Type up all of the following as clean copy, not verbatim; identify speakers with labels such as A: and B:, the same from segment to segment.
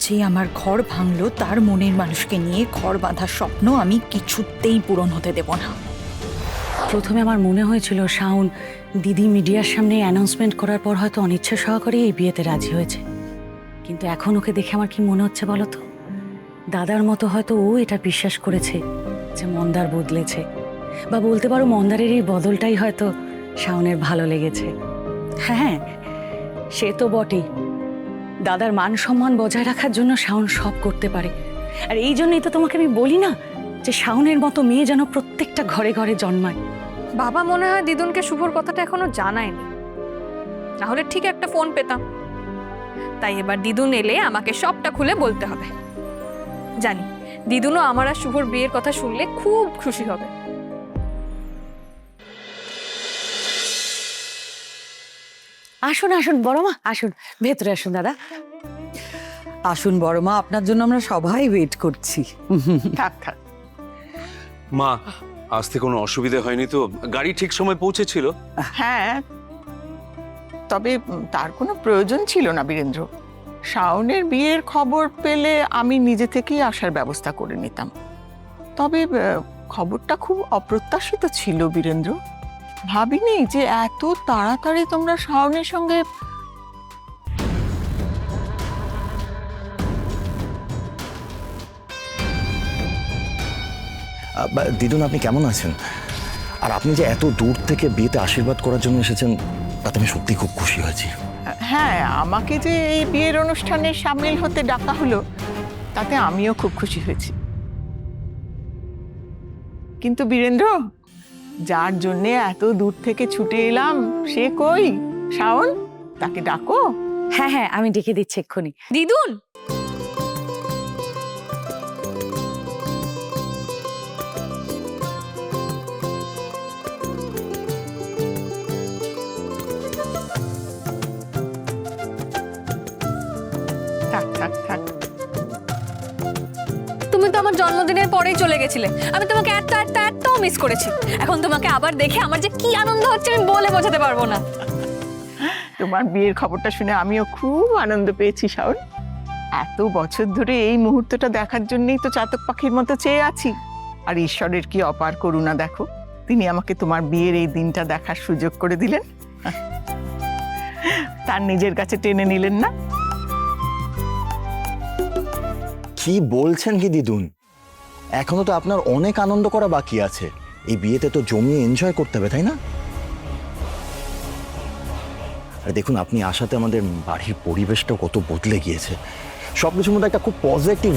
A: যে আমার ঘর ভাঙলো তার মনের মানুষকে নিয়ে ঘর বাঁধার স্বপ্ন আমি কিছুতেই পূরণ হতে দেব না।
B: প্রথমে আমার মনে হয়েছিল শাওন দিদি মিডিয়ার সামনে অ্যানাউন্সমেন্ট করার পর হয়তো অনিচ্ছা সহকারে এই বিয়েতে রাজি হয়েছে, কিন্তু এখন ওকে দেখে আমার কি মনে হচ্ছে বলো তো, দাদার মতো হয়তো ও এটা বিশ্বাস করেছে যে মন্দার বদলেছে, বা বলতে পারো মন্দারের এই বদলটাই হয়তো শাওনের ভালো লেগেছে। হ্যাঁ, সে তো বটেই, দাদার মান সম্মান বজায় রাখার জন্য শাওন সব করতে পারে। আর এই জন্যই তো তোমাকে আমি বলি না যে শাওনের মতো মেয়ে যেন প্রত্যেকটা ঘরে ঘরে জন্মায়।
C: বাবা মনে হয় দিদুনকে শুভর কথাটা এখনো জানায়নি, না হলে ঠিক একটা ফোন পেতাম। তাই এবার দিদুন এলে আমাকে সবটা খুলে বলতে হবে। জানি দিদুনও আমার আর শুভর বিয়ের কথা শুনলে খুব খুশি হবে।
B: আসুন আসুন বড় মা, আসুন ভেতরে আসুন দাদা।
D: আসুন বড় মা, আপনার জন্য আমরা সবাই ওয়েট করছি।
E: থাক থাক।
F: মা, আসতে কোনো অসুবিধা হয়নি তো? গাড়ি ঠিক সময় পৌঁছেছিল?
E: হ্যাঁ, তবে তার কোনো প্রয়োজন ছিল না বীরেন্দ্র। শাওনের বিয়ের খবর পেলে আমি নিজে থেকেই আসার ব্যবস্থা করে নিতাম। তবে খবরটা খুব অপ্রত্যাশিত ছিল বীরেন্দ্র। ভাবিনি যে এত তাড়াতাড়ি তোমরা শাওনের সঙ্গে।
G: দিদুন, আপনি কেমন আছেন? আর আপনি যে এত দূর থেকে বিয়েতে আশীর্বাদ করার জন্য এসেছেন তাতে আমি সত্যি খুব খুশি হয়েছি।
E: হ্যাঁ, আমাকে যে এই বিয়ের অনুষ্ঠানে সামিল হতে ডাকা হলো তাতে আমিও খুব খুশি হয়েছি। কিন্তু বীরেন্দ্র, যার জন্যে এত দূর থেকে ছুটে এলাম সে কই? শাওন, তাকে ডাকো।
B: হ্যাঁ হ্যাঁ, আমি ডেকে দিচ্ছি এক্ষুনি।
C: দিদুন,
E: থাক থাক থাক।
C: তুমি তো আমার জন্মদিনের পরেই চলে গেছিলে। আমি তোমাকে এত মিস করেছি। এখন তোমাকে আবার দেখে আমার যে কি আনন্দ হচ্ছে আমি বলে বোঝাতে পারবো না।
E: তোমার বিয়ের খবরটা শুনে আমিও খুব আনন্দ পেয়েছি শাওন। এত বছর ধরে এই মুহূর্তটা দেখার জন্যই তো চাতক পাখির মতো চেয়ে আছি। আর ঈশ্বরের কি অপার করুণা দেখো, তিনি আমাকে তোমার বিয়ের এই দিনটা দেখার সুযোগ করে দিলেন। তার নিজের কাছে টেনে নিলেন না?
G: কি বলছেন কি দিদুন? এখনো তো আপনার অনেক আনন্দ করা বাকি আছে। এই বিয়েতে তো জমিয়ে এনজয় করতে হবে, তাই না? আর দেখুন, আপনি আসাতে আমাদের বাড়ির পরিবেশটা কত বদলে গিয়েছে। সবকিছুর মধ্যে একটা খুব পজিটিভ।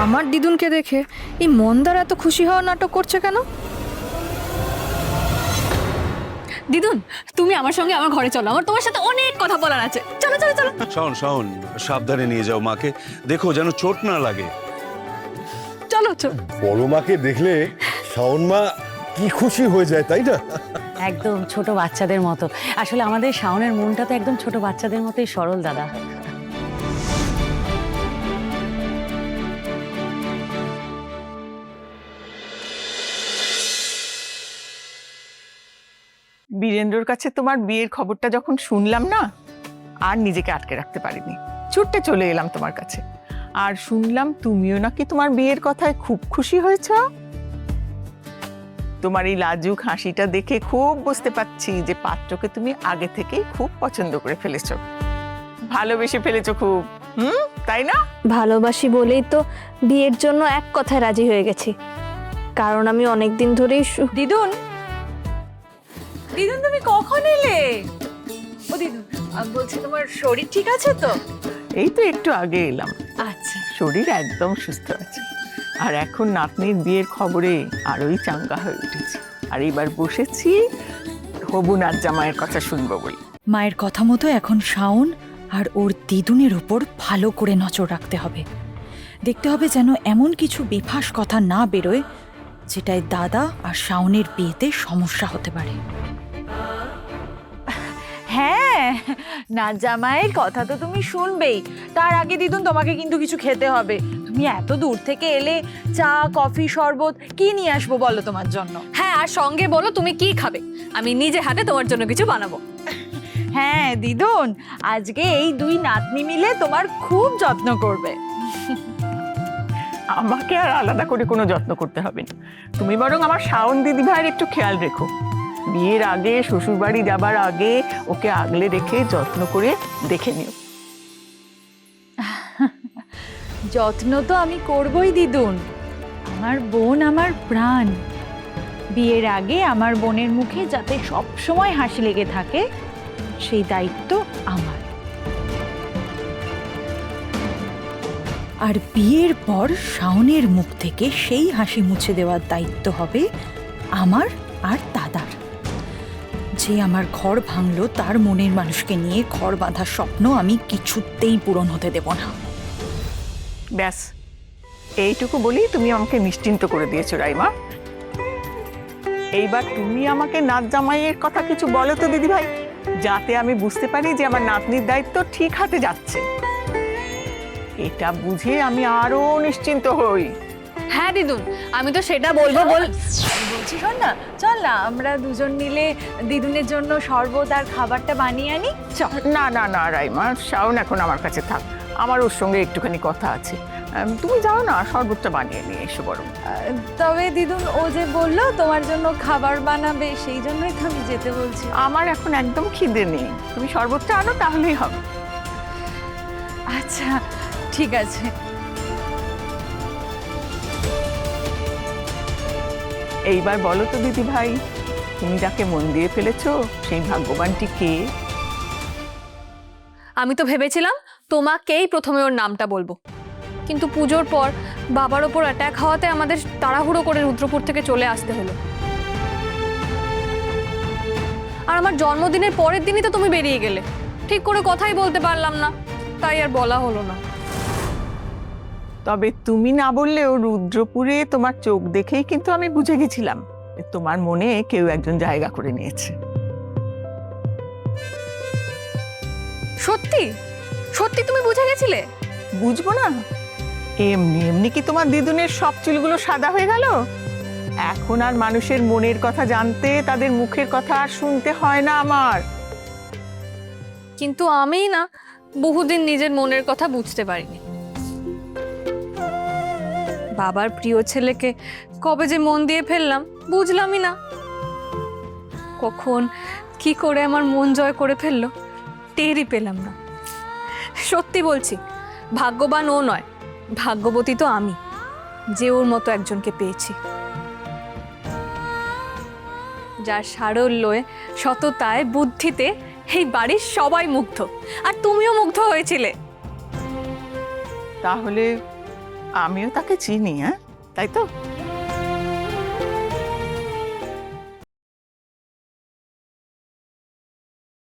C: আমার দিদুনকে দেখে এই মন্দার এত খুশি হওয়ার নাটক করছে কেন? দিদুন, তুমি আমার সঙ্গে আমার ঘরে চলো, আমার তোমার সাথে অনেক কথা বলার আছে। চলো চলো চলো।
F: শাওন, শাওন, সাবধানে নিয়ে যাও মাকে, দেখো যেন চোট না লাগে।
C: চলো চলো।
H: বড় মাকে দেখলে শাওন মা কি খুশি হয়ে যায়, তাই না?
B: একদম ছোট বাচ্চাদের মতো। আসলে আমাদের শাওনের মনটা তো একদম ছোট বাচ্চাদের মতোই সরল দাদা।
E: বীরেন্দ্রর কাছে তোমার বিয়ের খবরটা যখন শুনলাম না, আর নিজেকে আটকে রাখতে পারিনি, ছুটতে চলে এলাম তোমার কাছে। আর শুনলাম তুমিও নাকি তোমার বিয়ের কথায় খুব খুশি হয়েছ। তোমার এই লাজুক হাসিটা দেখে খুব বুঝতে পারছি যে পাত্রকে তুমি আগে থেকেই খুব পছন্দ করে ফেলেছো, ভালোবেসে ফেলেছো খুব। তাই না?
I: ভালোবাসি বলেই তো বিয়ের জন্য এক কথায় রাজি হয়ে গেছি, কারণ আমি অনেকদিন ধরেই
A: দিদুন, দিদুন তুমি কখন এলে? ও দিদুন, বলছি তোমার শরীর ঠিক আছে তো?
E: এই তো একটু আগে এলাম।
A: আচ্ছা।
E: শরীর একদম সুস্থ আছে। আর এখন নাতনির বিয়ের খবরে আরোই চাঙ্গা হয়ে উঠেছি। আর এবার বসেছি হবু নাত জামাইয়ের কথা শুনবো বলে।
A: মায়ের কথা মতো এখন শাওন আর ওর দিদুনের ওপর ভালো করে নজর রাখতে হবে। দেখতে হবে যেন এমন কিছু বেফাস কথা না বেরোয় যেটায় দাদা আর শাওনের বিয়েতে সমস্যা হতে পারে।
J: হ্যাঁ, না জামাইয়ের কথা তো তুমি শুনবেই, তার আগে দিদুন তোমাকে কিন্তু কিছু খেতে হবে।
A: তুমি এত দূর থেকে এলে, চা কফি শরবত কি নিয়ে আসবো বলো তোমার জন্য?
C: হ্যাঁ, আর সঙ্গে বলো তুমি কি খাবে, আমি নিজে হাতে তোমার জন্য কিছু বানাবো।
A: হ্যাঁ দিদুন, আজকে এই দুই নাতনি মিলে তোমার খুব যত্ন করবে।
E: আমাকে আর আলাদা করে কোনো যত্ন করতে হবে না, তুমি বরং আমার শাওন দিদি ভাইয়ের একটু খেয়াল রেখো। বিয়ের আগে, শ্বশুরবাড়ি যাবার আগে ওকে আগলে রেখে যত্ন করে দেখে নিও।
A: যত্ন তো আমি করবই দিদুন, আমার বোন আমার প্রাণ। বিয়ের আগে আমার বোনের মুখে যাতে সব সময় হাসি লেগে থাকে, সেই দায়িত্ব আমার। আর বিয়ের পর শাওনের মুখ থেকে সেই হাসি মুছে দেওয়ার দায়িত্ব হবে আমার আর দাদার। যে আমার ঘর ভাঙলো, তার মনের মানুষকে নিয়ে ঘর বাঁধার স্বপ্ন আমি কিছুতেই পূরণ হতে দেব না।
E: ব্যাস, এইটুকু বলি তুমি আমাকে নিশ্চিন্ত করে দিয়েছো রাইমা। এইবার তুমি আমাকে নাত জামাইয়ের কথা কিছু বলো তো দিদি ভাই, যাতে আমি বুঝতে পারি যে আমার নাতনির দায়িত্ব ঠিক হাতে যাচ্ছে। এটা বুঝে আমি আরো নিশ্চিন্ত হই।
C: হ্যাঁ দিদুন, আমি তো সেটা বলবো
A: বলছি শোন না, চল না আমরা দুজন মিলে দিদুনের জন্য শরবত আর খাবারটা বানিয়ে আনি। চল।
E: না না না রাইমা, শাওন এখন আমার কাছে থাক, আমার ওর সঙ্গে একটুখানি কথা আছে। তুমি যাও না, শরবতটা বানিয়ে নিয়ে এসো বরং।
A: তবে দিদুন, ও যে বললো তোমার জন্য খাবার বানাবে, সেই জন্যই তো আমি যেতে বলছি।
E: আমার এখন একদম খিদে নেই, তুমি শরবতটা আনো তাহলেই হবে।
A: আচ্ছা ঠিক আছে।
E: এইবার বলো তো দিদি ভাই, তুমি যাকে মন দিয়ে ফেলেছো সেই ভাগ্যবানটি কে?
C: আমি তো ভেবেছিলাম তোমাকেই প্রথমে ওর নামটা বলবো, কিন্তু পুজোর পর বাবার ওপর অ্যাটাক হওয়াতে আমাদের তাড়াহুড়ো করে রুদ্রপুর থেকে চলে আসতে হলো। আর আমার জন্মদিনের পরের দিনই তো তুমি বেরিয়ে গেলে, ঠিক করে কথাই বলতে পারলাম না, তাই আর বলা হলো না।
E: তবে তুমি না বললেও রুদ্রপুরে তোমার চোখ দেখেই কিন্তু আমি বুঝে গেছিলাম তোমার মনে কেউ একজন জায়গা করে নিয়েছে।
C: সত্যি সত্যি তুমি বুঝে গেছিলে?
E: বুঝবো না? এমনি এমনি কি তোমার দিদুনের সব চুলগুলো সাদা হয়ে গেল? এখন আর মানুষের মনের কথা জানতে তাদের মুখের কথা আর শুনতে হয় না আমার।
C: কিন্তু আমিই না বহুদিন নিজের মনের কথা বুঝতে পারিনি। বাবার প্রিয় ছেলেকে কবে যে মন দিয়ে ফেললাম বুঝলামই না। কখন কি করে আমার মন জয় করে ফেললো টেরই পেলাম না। সত্যি বলছি, ভাগ্যবান ও নয়, ভাগ্যবতী তো আমি যে ওর মতো একজনকে পেয়েছি, যার সারল্যে, সততায়, বুদ্ধিতে এই বাড়ির সবাই মুগ্ধ। আর তুমিও মুগ্ধ হয়েছিলে।
E: তাহলে আমিও তাকে চিনি, হ্যাঁ তাই তো?